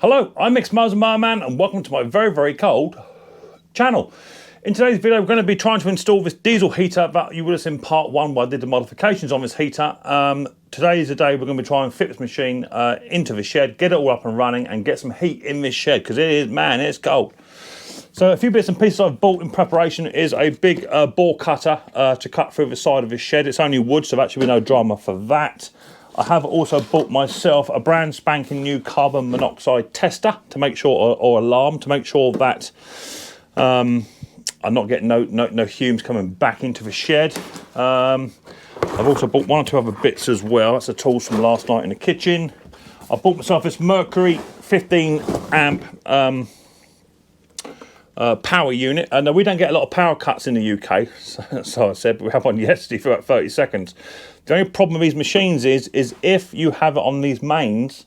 Hello, I'm Micks Mowers and welcome to my very cold channel. In today's video, we're going to be trying to install this diesel heater that you would have seen part one where I did the modifications on this heater. Today is the day we're going to be trying to fit this machine into the shed, get it all up and running and get some heat in this shed because it is, man, it's cold. So a few bits and pieces I've bought in preparation is a big bore cutter to cut through the side of this shed. It's only wood, so actually no drama for that. I have also bought myself a brand spanking new carbon monoxide tester to make sure, or alarm, to make sure that I'm not getting no fumes coming back into the shed. I've also bought one or two other bits as well. That's the tools from last night in the kitchen. I bought myself this Mercury 15 amp power unit. And we don't get a lot of power cuts in the UK, so I said, but we had one yesterday for about 30 seconds. The only problem with these machines is if you have it on these mains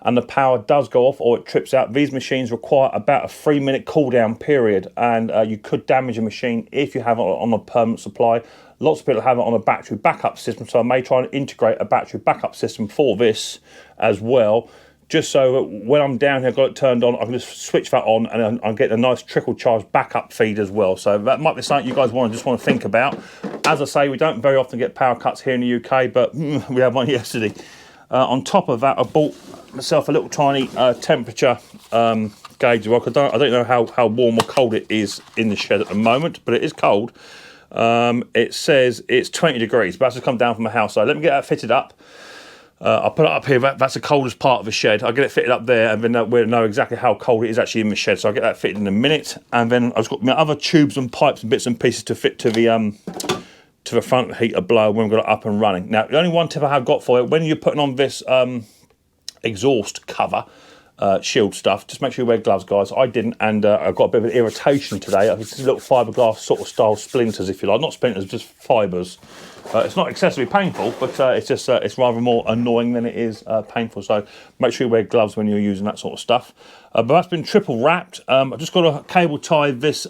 and the power does go off or it trips out, these machines require about a 3-minute cool down period, and you could damage a machine if you have it on a permanent supply. Lots of people have it on a battery backup system, so I may try and integrate a battery backup system for this as well, just so that when I'm down here, got it turned on, I can just switch that on and I'm getting a nice trickle charge backup feed as well. So that might be something you guys just want to think about. As I say, we don't very often get power cuts here in the UK, but we had one yesterday. On top of that, I bought myself a little tiny temperature gauge. I don't know how warm or cold it is in the shed at the moment, but it is cold. It says it's 20 degrees, but that's just come down from my house. So let me get that fitted up. I'll put it up here. That's the coldest part of the shed. I'll get it fitted up there, and then we'll know exactly how cold it is actually in the shed. So I'll get that fitted in a minute, and then I've got my other tubes and pipes and bits and pieces to fit to the front heater blower when we've got it up and running. Now, the only one tip I have got for you, when you're putting on this exhaust cover, shield stuff, just make sure you wear gloves, guys. I didn't, and I've got a bit of an irritation today. It's little fiberglass sort of style splinters, if you like. Not splinters, just fibres. It's not excessively painful, but it's just it's rather more annoying than it is painful. So make sure you wear gloves when you're using that sort of stuff. But that's been triple wrapped. I've just got to cable tie this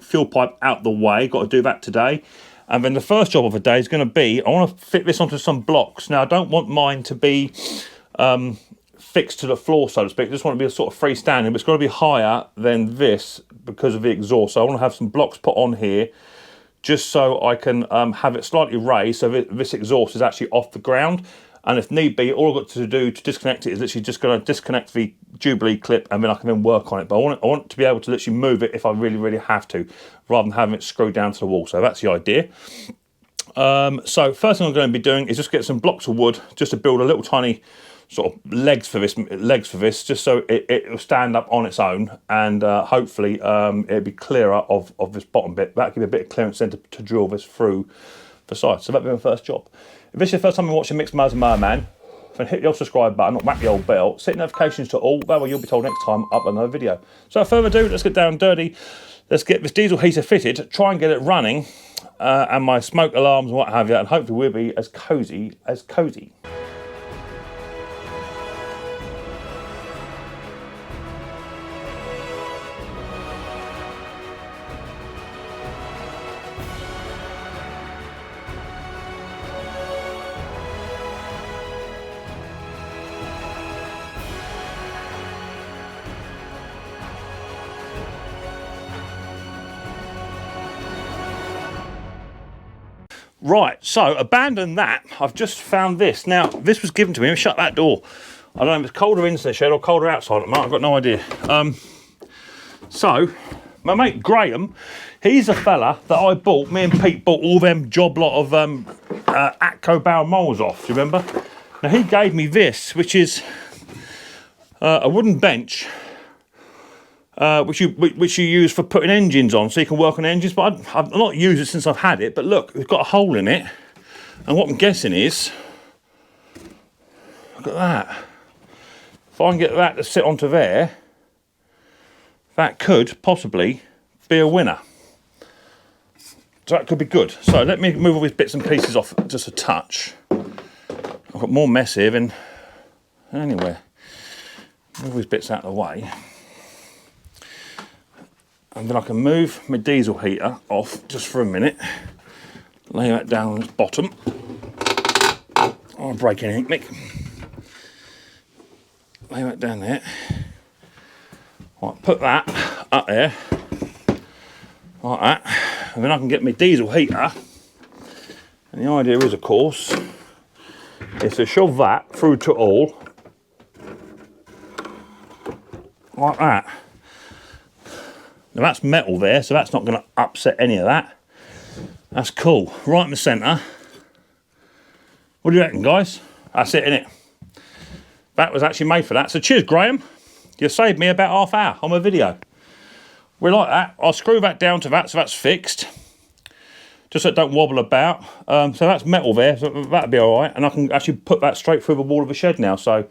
fuel pipe out the way. Got to do that today. And then the first job of the day is going to be, I want to fit this onto some blocks. Now, I don't want mine to be fixed to the floor, so to speak. I just want to be a sort of freestanding, but it's got to be higher than this because of the exhaust. So I want to have some blocks put on here just so I can have it slightly raised so this exhaust is actually off the ground. And if need be, all I've got to do to disconnect it is literally just going to disconnect the Jubilee clip, and then I can then work on it. But I want to be able to literally move it if I really have to, rather than having it screwed down to the wall. So that's the idea. So first thing I'm going to be doing is just get some blocks of wood just to build a little tiny sort of legs for this, just so it will stand up on its own, and hopefully it'll be clearer of this bottom bit. That'll give me a bit of clearance then to drill this through the side. So that'll be my first job. If this is the first time you're watching Micks Mowers and Merman, then hit the old subscribe button, or whack the old bell, set notifications to all, that way you'll be told next time I upload another video. So without further ado, let's get down dirty. Let's get this diesel heater fitted, try and get it running, and my smoke alarms and what have you, and hopefully we'll be as cozy as cozy. Right, so abandon that. I've just found this. Now, this was given to me. Let me shut that door. I don't know if it's colder inside the shed or colder outside at the moment. I've got no idea. So, my mate Graham, he's a fella that I bought. Me and Pete bought all them job lot of Atco barrel mowers off. Do you remember? Now, he gave me this, which is a wooden bench. Which you use for putting engines on, so you can work on engines. But I've not used it since I've had it. But look, it's got a hole in it, and what I'm guessing is, look at that. If I can get that to sit onto there, that could possibly be a winner. So that could be good. So let me move all these bits and pieces off just a touch. I've got more mess here than anywhere. Move these bits out of the way. And then I can move my diesel heater off just for a minute. Lay that down on its bottom. I'll break anything, Mick. Lay that down there. put that up there, like that, and then I can get my diesel heater. And the idea is, of course, is to shove that through to all, like that. Now that's metal there, so that's not going to upset any of that. That's cool. Right in the centre. What do you reckon, guys? That's it, innit? That was actually made for that. So cheers, Graham. You saved me about half hour on my video. We like that. I'll screw that down to that, so that's fixed. Just so it don't wobble about. So that's metal there, so that'll be all right. And I can actually put that straight through the wall of the shed now. So,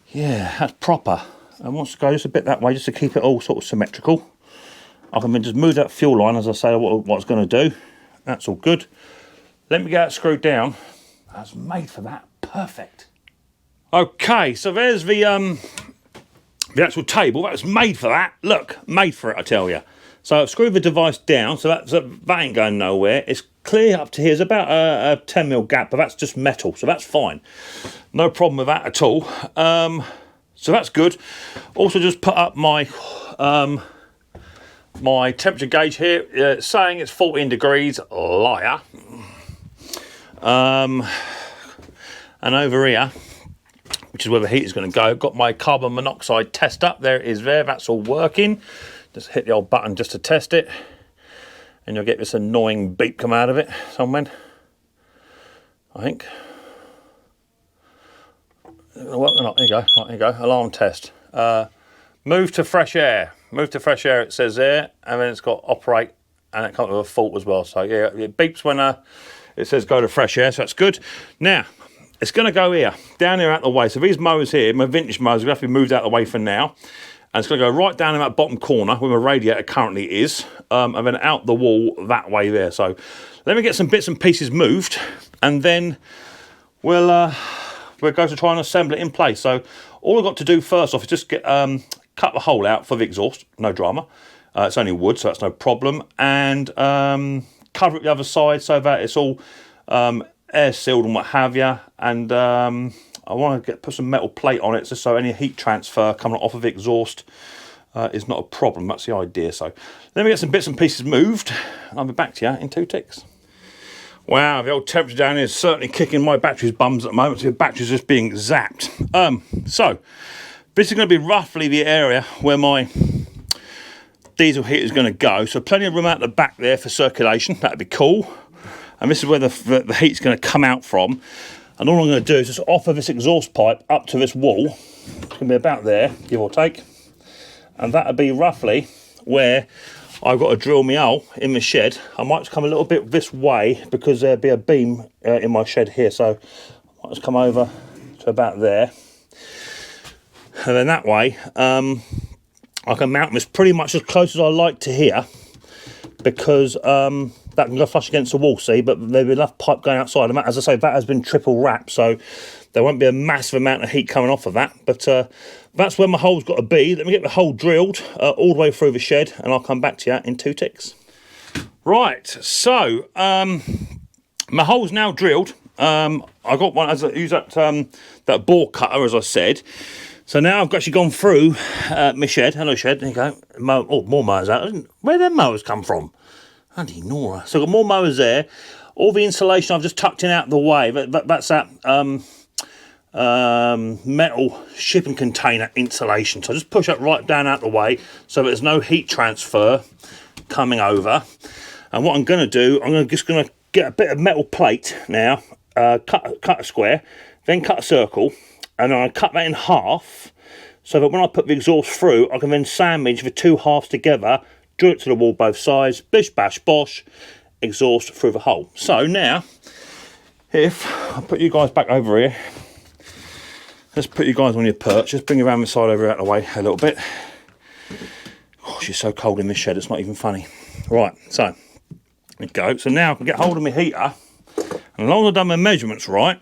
yeah, that's proper. And wants to go just a bit that way, just to keep it all sort of symmetrical. I can then just move that fuel line, as I say, what it's going to do. That's all good. Let me get that screwed down. That's made for that. Perfect. Okay, so there's the actual table. That was made for that. Look, made for it, I tell you. So I've screwed the device down, so that ain't going nowhere. It's clear up to here. There's about a 10mm gap, but that's just metal, so that's fine. No problem with that at all. So that's good. Also just put up my my temperature gauge here, saying it's 14 degrees, liar. And over here, which is where the heat is going to go, got my carbon monoxide test up. There it is there, that's all working. Just hit the old button just to test it. And you'll get this annoying beep come out of it somewhere, I think. Well, not, there you go, right, there you go, alarm test. Move to fresh air. Move to fresh air, it says there, and then it's got operate, and it comes with a fault as well. So yeah, it beeps when it says go to fresh air, so that's good. Now, it's going to go here, down here out the way. So these mowers here, my vintage mowers, will have to be moved out of the way for now. And it's going to go right down in that bottom corner where my radiator currently is, and then out the wall that way there. So let me get some bits and pieces moved, and then we'll go to try and assemble it in place. So all I've got to do first off is just get cut the hole out for the exhaust, no drama. It's only wood, so that's no problem. And cover it the other side so that it's all air sealed and what have you. And I want to put some metal plate on it just so any heat transfer coming off of the exhaust is not a problem. That's the idea. So let me get some bits and pieces moved. I'll be back to you in 2 ticks. Wow, the old temperature down here is certainly kicking my battery's bums at the moment. So the battery's just being zapped. So this is going to be roughly the area where my diesel heater is going to go. So plenty of room out the back there for circulation. That'd be cool. And this is where the heat's going to come out from. And all I'm going to do is just offer this exhaust pipe up to this wall. It's going to be about there, give or take. And that'll be roughly where I've got to drill my hole in the shed. I might just come a little bit this way because there'll be a beam in my shed here. So I might just come over to about there. And then that way, I can mount this pretty much as close as I like to here, because that can go flush against the wall, see, but there'll be enough pipe going outside. And as I say, that has been triple wrapped, so there won't be a massive amount of heat coming off of that. But that's where my hole's got to be. Let me get the hole drilled all the way through the shed, and I'll come back to you in 2 ticks. Right, so my hole's now drilled. I got one as I use that bore cutter, as I said. So now I've actually gone through my shed. Hello, shed. There you go. More mowers out. Where did them mowers come from? Bloody Nora. So I've got more mowers there. All the insulation I've just tucked in out of the way. That's that metal shipping container insulation. So I just push that right down out the way so that there's no heat transfer coming over. And what I'm going to do, just going to get a bit of metal plate now, cut a square, then cut a circle, and then I cut that in half so that when I put the exhaust through, I can then sandwich the 2 halves together, drill it to the wall both sides, bish bash bosh, exhaust through the hole. So now, if I put you guys back over here, let's put you guys on your perch, just bring you around the side over out of the way a little bit. Oh, she's so cold in this shed, it's not even funny. Right, so there we go. So now I can get hold of my heater, and as long as I've done my measurements right,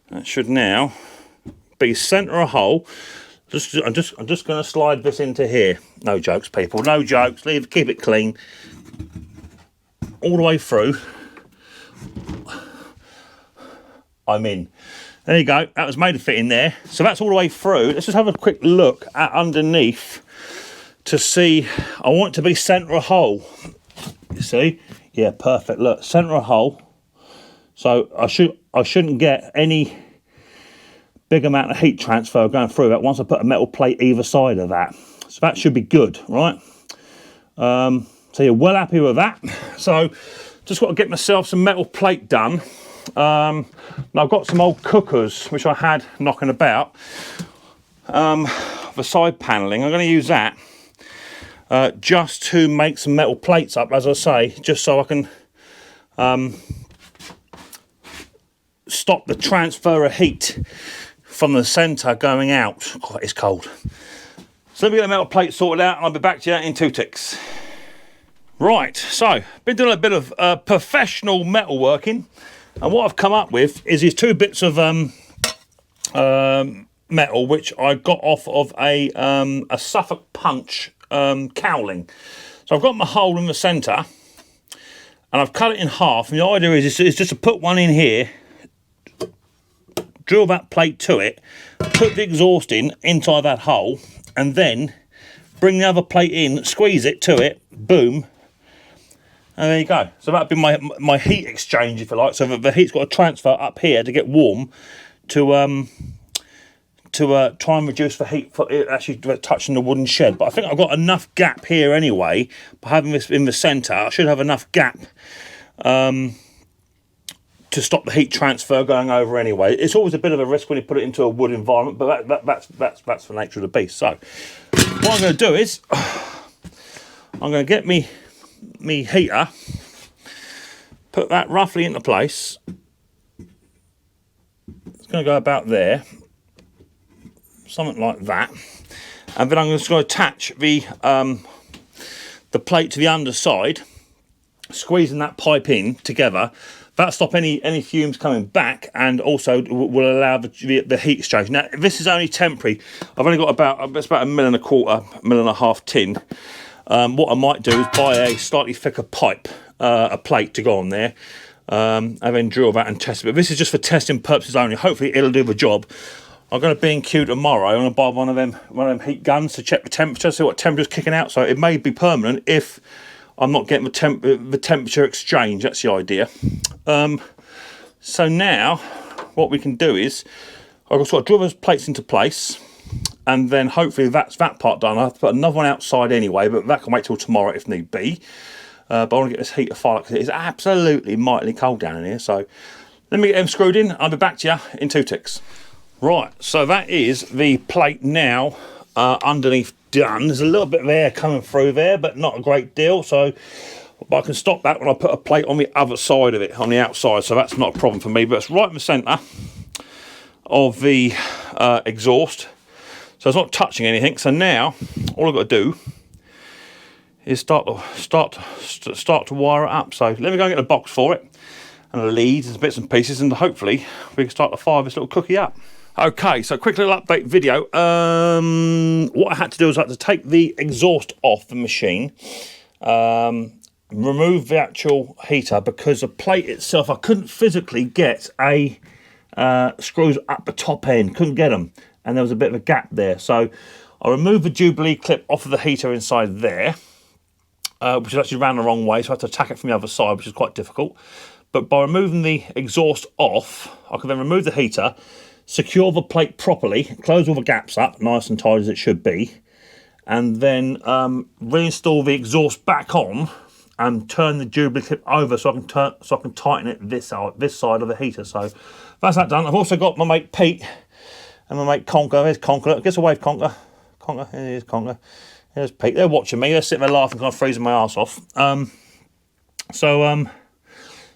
that should now be centre of hole. I'm just going to slide this into here. No jokes, people. No jokes. Keep it clean. All the way through. I'm in. There you go. That was made to fit in there. So that's all the way through. Let's just have a quick look at underneath to see. I want it to be centre of hole. You see? Yeah, perfect. Look, centre of hole. So I shouldn't get any big amount of heat transfer going through that once I put a metal plate either side of that. So that should be good, right? So you're well happy with that. So just got to get myself some metal plate done. Now I've got some old cookers which I had knocking about. The side panelling, I'm going to use that just to make some metal plates up, as I say, just so I can stop the transfer of heat from the centre going out. Oh, it's cold. So let me get the metal plate sorted out and I'll be back to you in 2 ticks. Right, so been doing a bit of professional metalworking, and what I've come up with is these 2 bits of metal which I got off of a Suffolk Punch cowling. So I've got my hole in the centre and I've cut it in half, and the idea is just to put one in here, drill that plate to it, put the exhaust in inside that hole, and then bring the other plate in, squeeze it to it, boom, and there you go. So that'd be my heat exchange, if you like. So the heat's got to transfer up here to get warm to try and reduce the heat for it actually touching the wooden shed. But I think I've got enough gap here anyway. By having this in the centre, I should have enough gap to stop the heat transfer going over anyway. It's always a bit of a risk when you put it into a wood environment, but that's the nature of the beast. So what I'm going to do is I'm going to get me heater, put that roughly into place. It's going to go about there, something like that, and then I'm just going to attach the plate to the underside, squeezing that pipe in together. That'll stop any fumes coming back, and also will allow the heat exchange. Now this is only temporary. I've only got about 1.25 mil, 1.5 tin. What I might do is buy a slightly thicker pipe, a plate to go on there, and then drill that and test it. But this is just for testing purposes only. Hopefully it'll do the job. I'm going to B&Q tomorrow. I'm going to buy one of them heat guns to check the temperature, see what temperature's kicking out. So it may be permanent if I'm not getting the temperature exchange. That's the idea. So now what we can do is I've got to drill those plates into place, and then hopefully that's that part done. I have to put another one outside anyway, but that can wait till tomorrow if need be. But I want to get this heater fired because it is absolutely mightily cold down in here. So let me get them screwed in. I'll be back to you in 2 ticks. Right, so that is the plate now underneath done. There's a little bit of air coming through there, but not a great deal. So but I can stop that when I put a plate on the other side of it, on the outside. So that's not a problem for me. But it's right in the centre of the exhaust. So it's not touching anything. So now all I've got to do is start to wire it up. So let me go and get a box for it, and the leads and bits and pieces, and hopefully we can start to fire this little cookie up. Okay, so quick little update video. What I had to do was I had to take the exhaust off the machine, remove the actual heater, because the plate itself, I couldn't physically get a screws up the top end, couldn't get them, and there was a bit of a gap there. So I removed the Jubilee clip off of the heater inside there, which is actually ran the wrong way, so I had to attack it from the other side, which is quite difficult. But by removing the exhaust off, I can then remove the heater, secure the plate properly, close all the gaps up, nice and tight as it should be, and then reinstall the exhaust back on and turn the Jubilee clip over so I can tighten it this side of the heater. So that's that done. I've also got my mate Pete and my mate Conker. There's Conker. Get away, Conker. Conker. Here's Conker. Here's Pete. They're watching me. They're sitting there laughing, kind of freezing my ass off.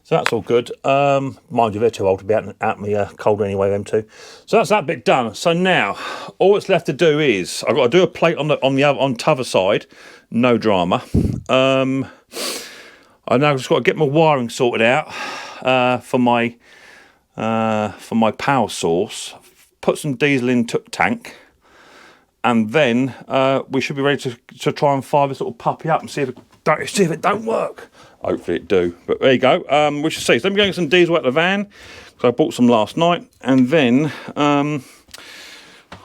So that's all good. Mind you, they're too old to be out in the cold anyway, them two. So that's that bit done. So now, all that's left to do is I've got to do a plate on t'other side. No drama. I now just got to get my wiring sorted out for my power source. Put some diesel in tank, and then we should be ready to try and fire this little puppy up and see if it don't work. Hopefully it do, but there you go. We shall see. So let me go get some diesel out of the van, because I bought some last night, and then I'll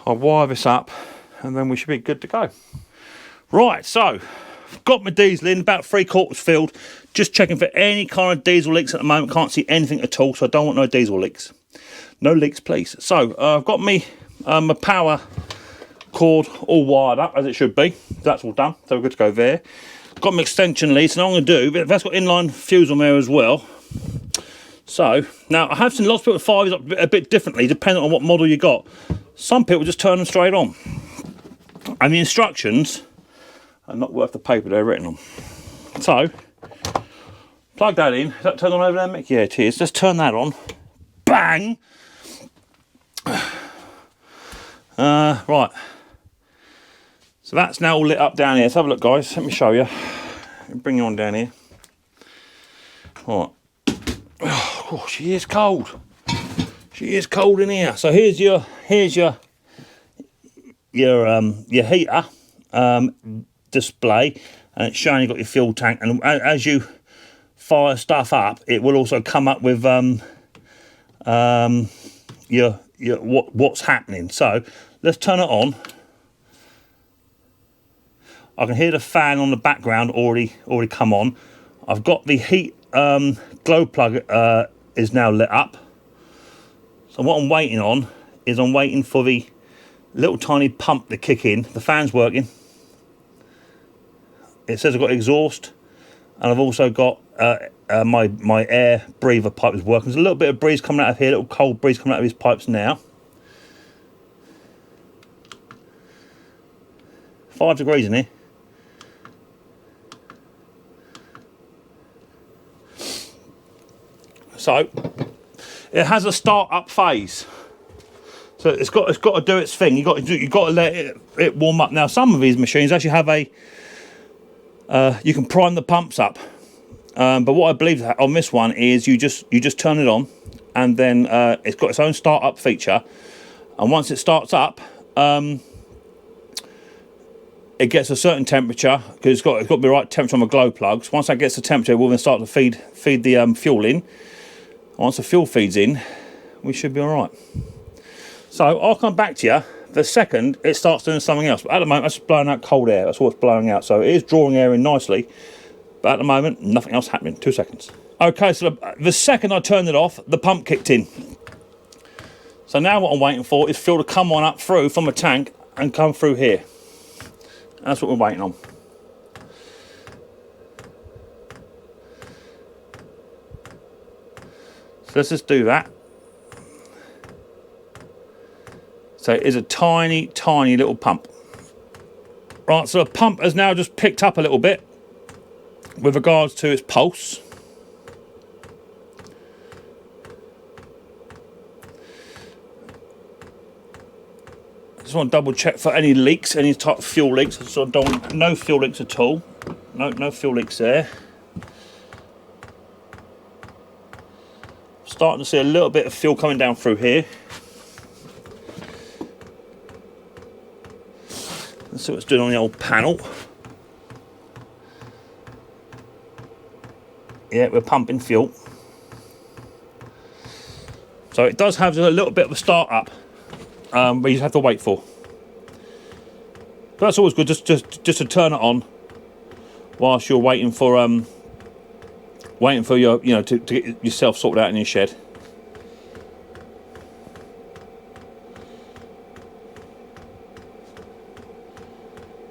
wire this up, and then we should be good to go. Right, so got my diesel in, about 3/4 filled. Just checking for any kind of diesel leaks at the moment. Can't see anything at all, so I don't want no diesel leaks. No leaks, please. So I've got me my power cord all wired up as it should be. That's all done, so we're good to go there. Got my extension leads, and I'm going to do, but that's got inline fuse on there as well. So now I have seen lots of people fire these up a bit differently, depending on what model you got. Some people just turn them straight on, and the instructions are not worth the paper they're written on. So plug that in. Is that turned on over there, Mick? Yeah, it is. Let's turn that on. Bang. Right. So that's now all lit up down here. Let's have a look, guys. Let me show you. Bring you on down here. Right. Oh, she is cold. She is cold in here. So here's your heater display, and it's showing you've got your fuel tank. And as you fire stuff up, it will also come up with what's happening. So let's turn it on. I can hear the fan on the background already come on. I've got the heat glow plug is now lit up. So what I'm waiting on is I'm waiting for the little tiny pump to kick in. The fan's working. It says I've got exhaust, and I've also got my air breather pipe is working. There's a little bit of breeze coming out of here, a little cold breeze coming out of these pipes now. 5 degrees in here. So it has a start-up phase. So it's got to do its thing. You've got to let it warm up. Now some of these machines actually have you can prime the pumps up. But what I believe on this one is you just turn it on, and then it's got its own start-up feature. And once it starts up, it gets a certain temperature, because it's got to be the right temperature on the glow plugs. Once that gets the temperature, we'll then start to feed the fuel in. Once the fuel feeds in, we should be all right. So I'll come back to you the second it starts doing something else. But at the moment, that's blowing out cold air. That's all it's blowing out. So it is drawing air in nicely. But at the moment, nothing else happening. 2 seconds. Okay, so the second I turned it off, the pump kicked in. So now what I'm waiting for is fuel to come on up through from the tank and come through here. That's what we're waiting on. So let's just do that. So it is a tiny, tiny little pump. Right, so the pump has now just picked up a little bit with regards to its pulse. I just want to double check for any leaks, any type of fuel leaks. So I don't want no fuel leaks at all. No fuel leaks there. Starting to see a little bit of fuel coming down through here. Let's see what it's doing on the old panel. Yeah, we're pumping fuel. So it does have a little bit of a start up, but you have to wait for. But that's always good, just to turn it on whilst you're waiting for your, to get yourself sorted out in your shed.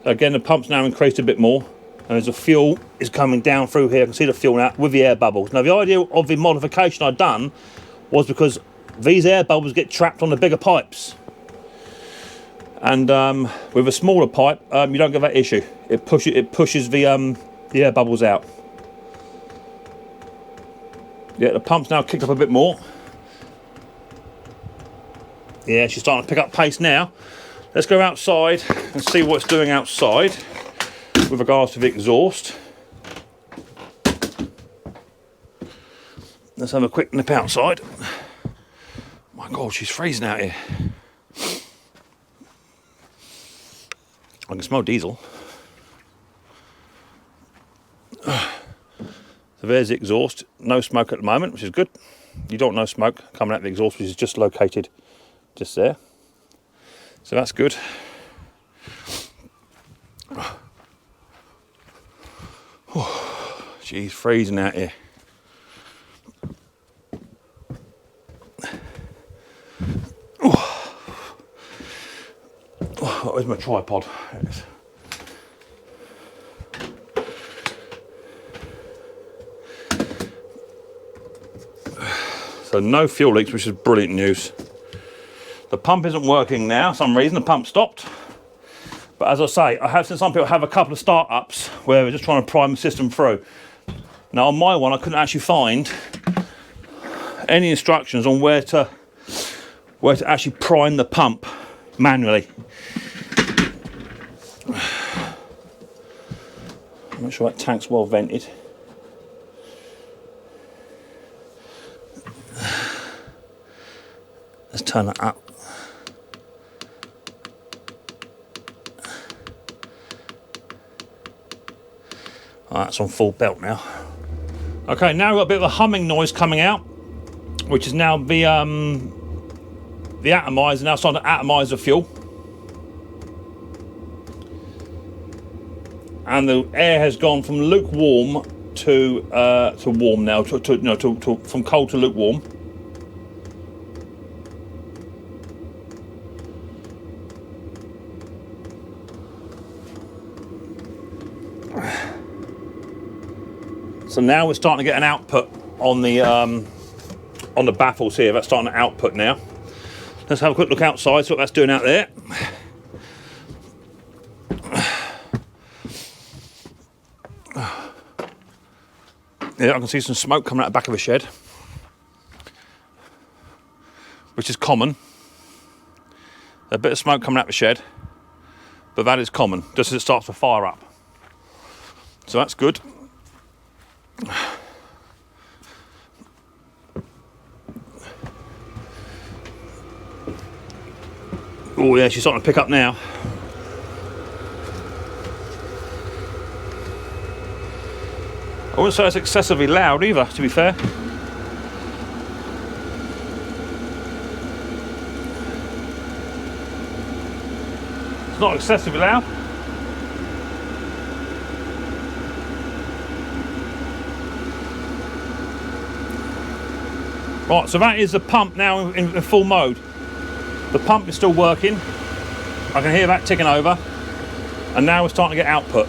Again, the pump's now increased a bit more, and as the fuel is coming down through here, I can see the fuel now with the air bubbles. Now the idea of the modification I've done was because these air bubbles get trapped on the bigger pipes, and with a smaller pipe you don't get that issue. It pushes the air bubbles out. Yeah, the pump's now kicked up a bit more. Yeah, she's starting to pick up pace now. Let's go outside and see what it's doing outside with regards to the exhaust. Let's have a quick nip outside. My God, she's freezing out here. I can smell diesel. So there's the exhaust. No smoke at the moment, which is good. You don't want no smoke coming out of the exhaust, which is just located just there. So that's good. Geez, freezing out here. Oh, where's my tripod? There it is. So no fuel leaks, which is brilliant news. The pump isn't working now. For some reason the pump stopped. But as I say, I have seen some people have a couple of start-ups where they're just trying to prime the system through. Now on my one, I couldn't actually find any instructions on where to actually prime the pump manually. Make sure that tank's well vented. Let's turn that up. Oh, that's on full belt now. Okay, now we've got a bit of a humming noise coming out, which is now the atomizer now starting to atomize the fuel. And the air has gone from lukewarm to warm now, from cold to lukewarm. So now we're starting to get an output on the baffles here. That's starting to output now. Let's have a quick look outside, see what that's doing out there. Yeah, I can see some smoke coming out the back of a shed, which is common. A bit of smoke coming out the shed, but that is common, just as it starts to fire up. So that's good. Oh yeah, she's starting to pick up now. I wouldn't say it's excessively loud either, to be fair. It's not excessively loud. Right, so that is the pump now in full mode. The pump is still working. I can hear that ticking over. And now we're starting to get output.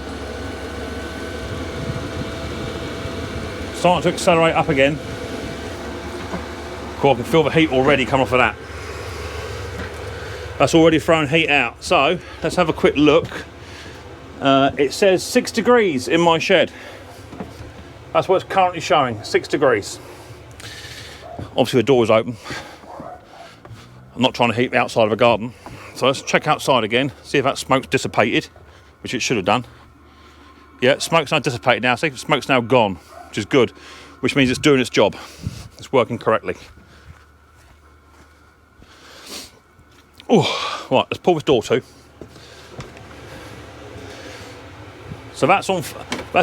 Starting to accelerate up again. Cool, I can feel the heat already come off of that. That's already thrown heat out. So let's have a quick look. It says 6 degrees in my shed. That's what it's currently showing, 6 degrees. Obviously the door is open. I'm not trying to heat the outside of a garden. So let's check outside again, see if that smoke's dissipated, which it should have done. Yeah, smoke's now dissipated now. See, smoke's now gone, which is good, which means it's doing its job. It's working correctly. Oh, right, let's pull this door to. So that's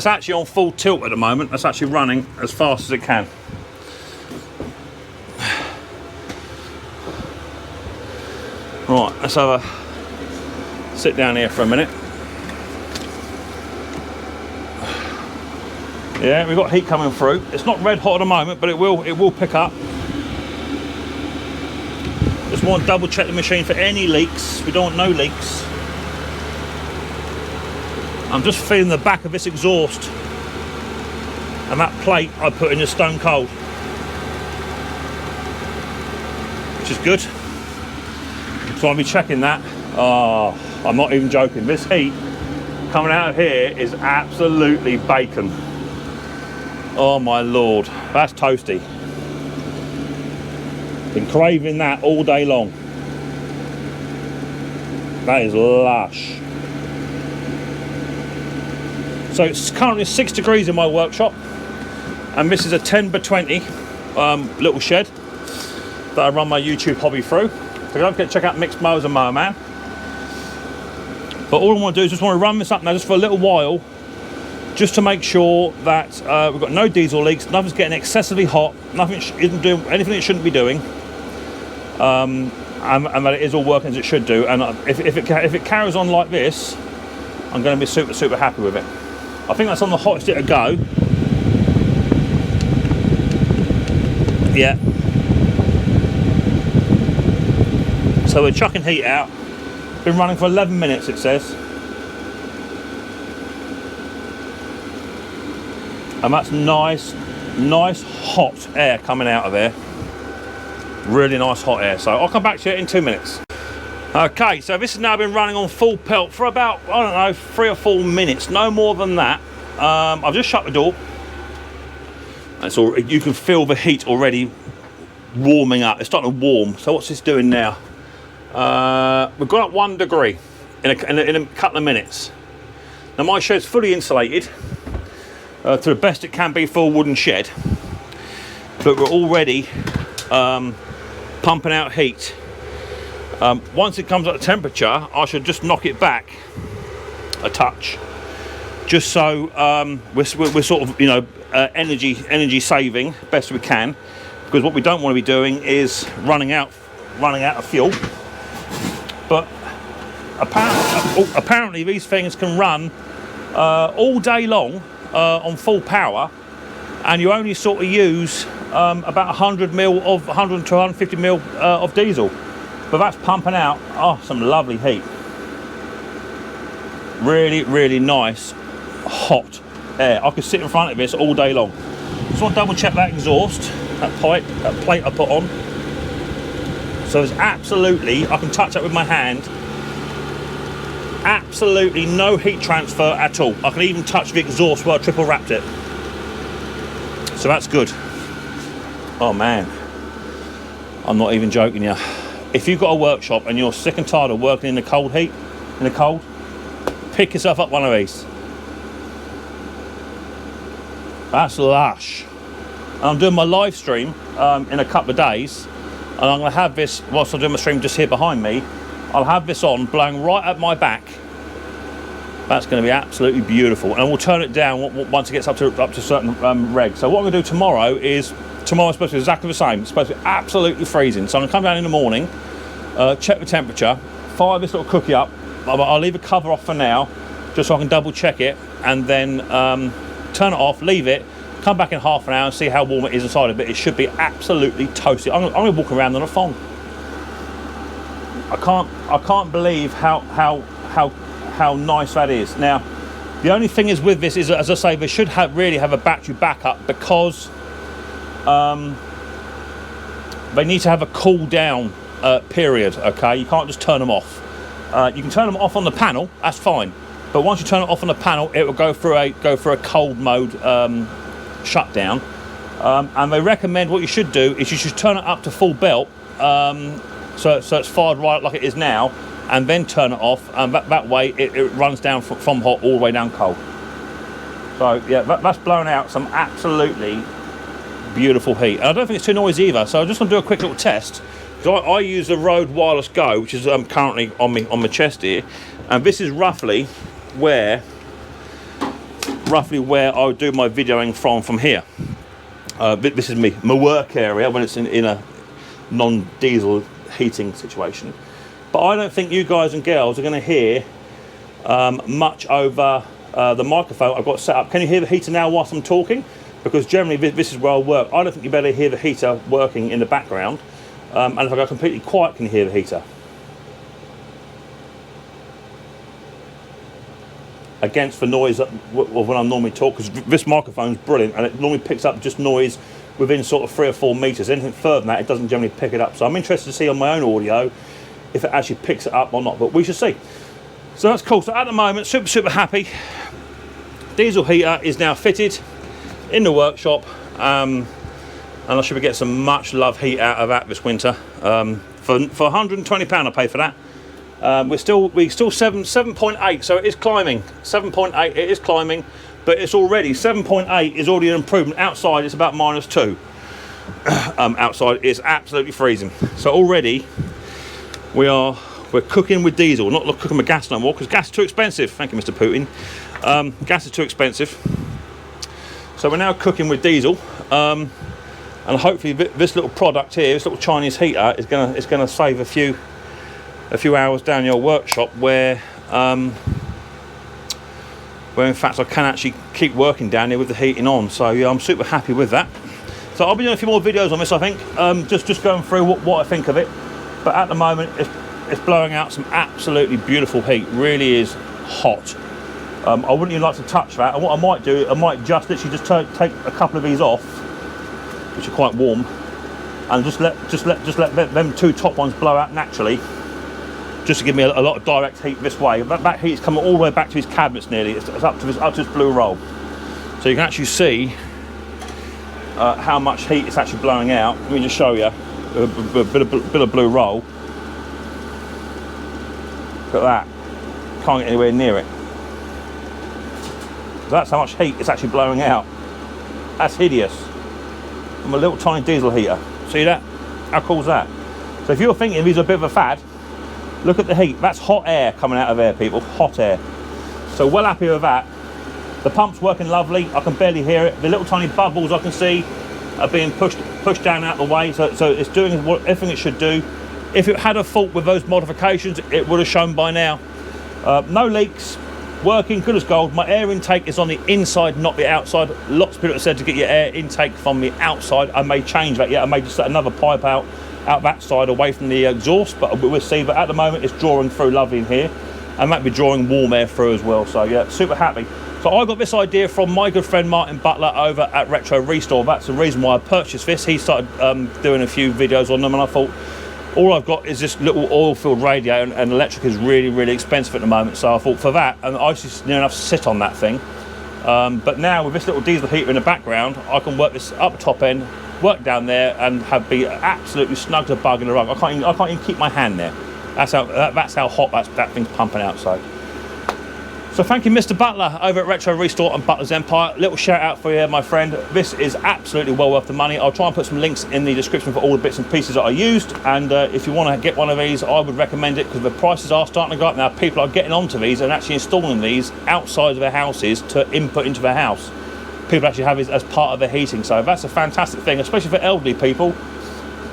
actually on full tilt at the moment. That's actually running as fast as it can. Right, let's have a sit down here for a minute. Yeah, we've got heat coming through. It's not red hot at the moment, but it will pick up. Just want to double check the machine for any leaks. We don't want no leaks. I'm just feeling the back of this exhaust and that plate I put in is stone cold, which is good. So I'll be checking that. Oh, I'm not even joking. This heat coming out of here is absolutely bacon. Oh my Lord, that's toasty. Been craving that all day long. That is lush. So it's currently 6 degrees in my workshop, and this is a 10 by 20 little shed that I run my YouTube hobby through. So don't forget to check out Micks Mowers and Mower Man. But all I want to do is just want to run this up now just for a little while, just to make sure that we've got no diesel leaks, nothing's getting excessively hot, nothing isn't doing anything it shouldn't be doing, and that it is all working as it should do. And if it carries on like this, I'm going to be super happy with it. I think that's on the hottest it'll go. Yeah. So we're chucking heat out. Been running for 11 minutes, it says. And that's nice hot air coming out of there. Really nice hot air. So I'll come back to you in 2 minutes. Okay, so this has now been running on full pelt for about, I don't know, 3 or 4 minutes, no more than that. I've just shut the door. That's all. You can feel the heat already warming up. It's starting to warm. So what's this doing now? We've gone up 1 degree in a couple of minutes. Now my shed's fully insulated to the best it can be for a wooden shed, but we're already pumping out heat. Once it comes up to temperature, I should just knock it back a touch, just so we're sort of, you know, energy saving best we can, because what we don't want to be doing is running out of fuel. But apparently these things can run all day long on full power, and you only sort of use about 100 to 150 mil of diesel, but that's pumping out some lovely heat. Really nice hot air. I could sit in front of this all day long. Just want to double check that exhaust, that plate I put on. So there's absolutely, I can touch that with my hand, absolutely no heat transfer at all. I can even touch the exhaust where I triple wrapped it. So that's good. Oh man, I'm not even joking you. If you've got a workshop and you're sick and tired of working in the cold heat, pick yourself up one of these. That's lush. And I'm doing my live stream in a couple of days, and I'm going to have this, whilst I'm doing my stream just here behind me, I'll have this on, blowing right at my back. That's going to be absolutely beautiful, and we'll turn it down once it gets up to certain regs. So what I'm going to do tomorrow's supposed to be exactly the same. It's supposed to be absolutely freezing. So I'm going to come down in the morning, check the temperature, fire this little cookie up. I'll leave the cover off for now, just so I can double check it, and then turn it off, leave it, come back in half an hour and see how warm it is inside of it. It should be absolutely toasty. I'm going to walk around on a thong. I can't believe how nice that is. Now, the only thing is with this is, as I say, they should really have a battery backup, because they need to have a cool down period. Okay, you can't just turn them off. You can turn them off on the panel, that's fine, but once you turn it off on the panel, it will go for a cold mode shutdown. And they recommend, what you should do is you should turn it up to full belt, so it's fired right like it is now, and then turn it off, and that way it runs down from hot all the way down cold. So yeah, that's blowing out some absolutely beautiful heat, and I don't think it's too noisy either. So I'm just going to do a quick little test. So I use the Rode Wireless Go, which is currently on my chest here, and this is roughly where I would do my videoing from here. This is my work area when it's in a non-diesel heating situation. But I don't think you guys and girls are going to hear much over the microphone I've got set up. Can you hear the heater now whilst I'm talking? Because generally this is where I work. I don't think you better hear the heater working in the background. And if I go completely quiet, can you hear the heater? Against the noise of when I normally talk, because this microphone's brilliant and it normally picks up just noise within sort of 3 or 4 meters. Anything further than that, it doesn't generally pick it up. So I'm interested to see on my own audio if it actually picks it up or not, but we shall see. So that's cool. So at the moment, super happy. Diesel heater is now fitted in the workshop, and I should be getting some much love heat out of that this winter. For £120 I pay for that. We're still 7.8, so it is climbing. 7.8, it is climbing, but it's already 7.8 is already an improvement. Outside it's about -2. Outside it's absolutely freezing. So already we're cooking with diesel, not cooking with gas no more, because gas is too expensive. Thank you, Mr. Putin. Gas is too expensive. So we're now cooking with diesel, and hopefully this little product here, this little Chinese heater, is gonna save a few hours down your workshop where in fact I can actually keep working down here with the heating on. So yeah, I'm super happy with that. So I'll be doing a few more videos on this, I think, just going through what I think of it. But at the moment, it's blowing out some absolutely beautiful heat. Really is hot. I wouldn't even like to touch that. And what I might do, I might just literally just take a couple of these off, which are quite warm, and just let them two top ones blow out naturally, just to give me a lot of direct heat this way. That heat is coming all the way back to his cabinets nearly. It's up to this blue roll, so you can actually see how much heat it's actually blowing out. Let me just show you a bit of blue roll. Look at that. Can't get anywhere near it. That's how much heat it's actually blowing out. That's hideous. From a little tiny diesel heater. See that? How cool is that? So if you're thinking these are a bit of a fad, look at the heat. That's hot air coming out of there, people. Hot air. So well happy with that. The pump's working lovely. I can barely hear it. The little tiny bubbles I can see are being pushed down out the way. So it's doing everything it should do. If it had a fault with those modifications, it would have shown by now. No leaks, working good as gold. My air intake is on the inside, not the outside. Lots of people have said to get your air intake from the outside. I may change that yet. I may just set another pipe out that side away from the exhaust, but we'll see. But at the moment, it's drawing through lovely in here, and might be drawing warm air through as well. So yeah, super happy. So I got this idea from my good friend Martin Butler over at Retro Restore. That's the reason why I purchased this. He started doing a few videos on them, and I thought, all I've got is this little oil-filled radio, and electric is really, really expensive at the moment. So I thought for that, and I used to near enough sit on that thing. But now with this little diesel heater in the background, I can work this up the top end, work down there, and be absolutely snug as a bug in the rug. I can't even keep my hand there. That's how hot that thing's pumping outside. So thank you, Mr. Butler over at Retro Restore and Butler's Empire. Little shout out for you, my friend. This is absolutely well worth the money. I'll try and put some links in the description for all the bits and pieces that I used. And if you want to get one of these, I would recommend it, because the prices are starting to go up now. People are getting onto these and actually installing these outside of their houses to input into their house. People actually have it as part of their heating. So that's a fantastic thing, especially for elderly people.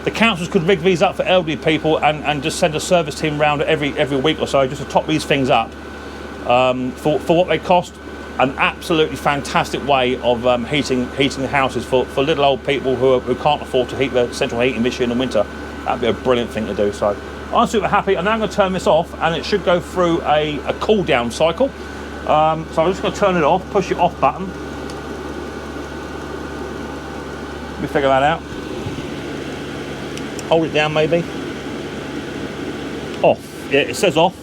The councils could rig these up for elderly people and just send a service team around every week or so just to top these things up. For what they cost, an absolutely fantastic way of heating the houses for little old people who can't afford to heat their central heating this year in the winter. That'd be a brilliant thing to do. So I'm super happy, and now I'm going to turn this off, and it should go through a cool down cycle. So I'm just going to turn it off, push the off button. Let me figure that out. Hold it down maybe. Off. Yeah, it says off.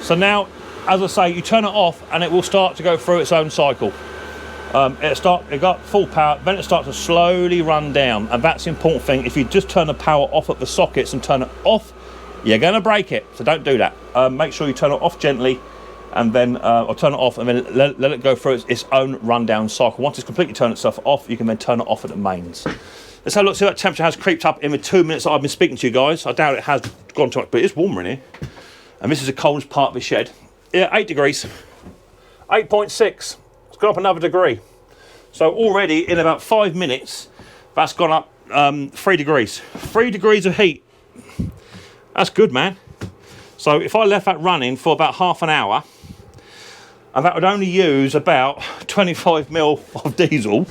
So now, as I say, you turn it off and it will start to go through its own cycle. It got full power, then it starts to slowly run down, and that's the important thing. If you just turn the power off at the sockets and turn it off, you're going to break it. So don't do that. Make sure you turn it off gently, and then or turn it off and then let it go through its own rundown cycle. Once it's completely turned itself off, you can then turn it off at the mains. Let's have a look, see what temperature has creeped up in the 2 minutes that I've been speaking to you guys. I doubt it has gone too much, but it's warmer in here. And this is the coldest part of the shed. Yeah, 8 degrees. 8.6. It's gone up another degree. So already in about 5 minutes, that's gone up 3 degrees. 3 degrees of heat. That's good, man. So if I left that running for about half an hour, and that would only use about 25 mil of diesel,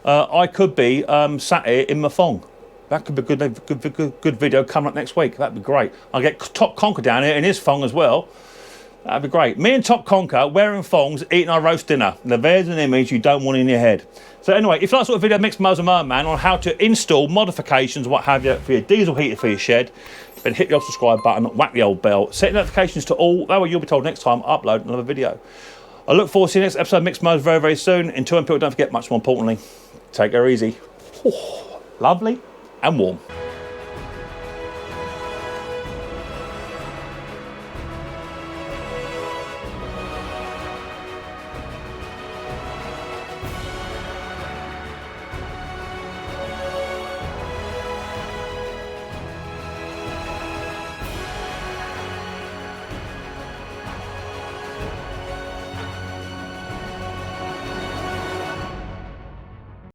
I could be sat here in my thong. That could be a good video coming up next week. That'd be great. I'll get Top Conker down here in his thong as well. That'd be great. Me and Top Conker wearing thongs, eating our roast dinner. Now there's an image you don't want in your head. So anyway, if you like sort of video Micks Mowers and Merman on how to install modifications, what have you, for your diesel heater for your shed, then hit the old subscribe button, whack the old bell, set notifications to all. That way you'll be told next time I upload another video. I look forward to the next episode of Micks Mowers very, very soon. Until then, people, don't forget, much more importantly, take her easy. Lovely and warm.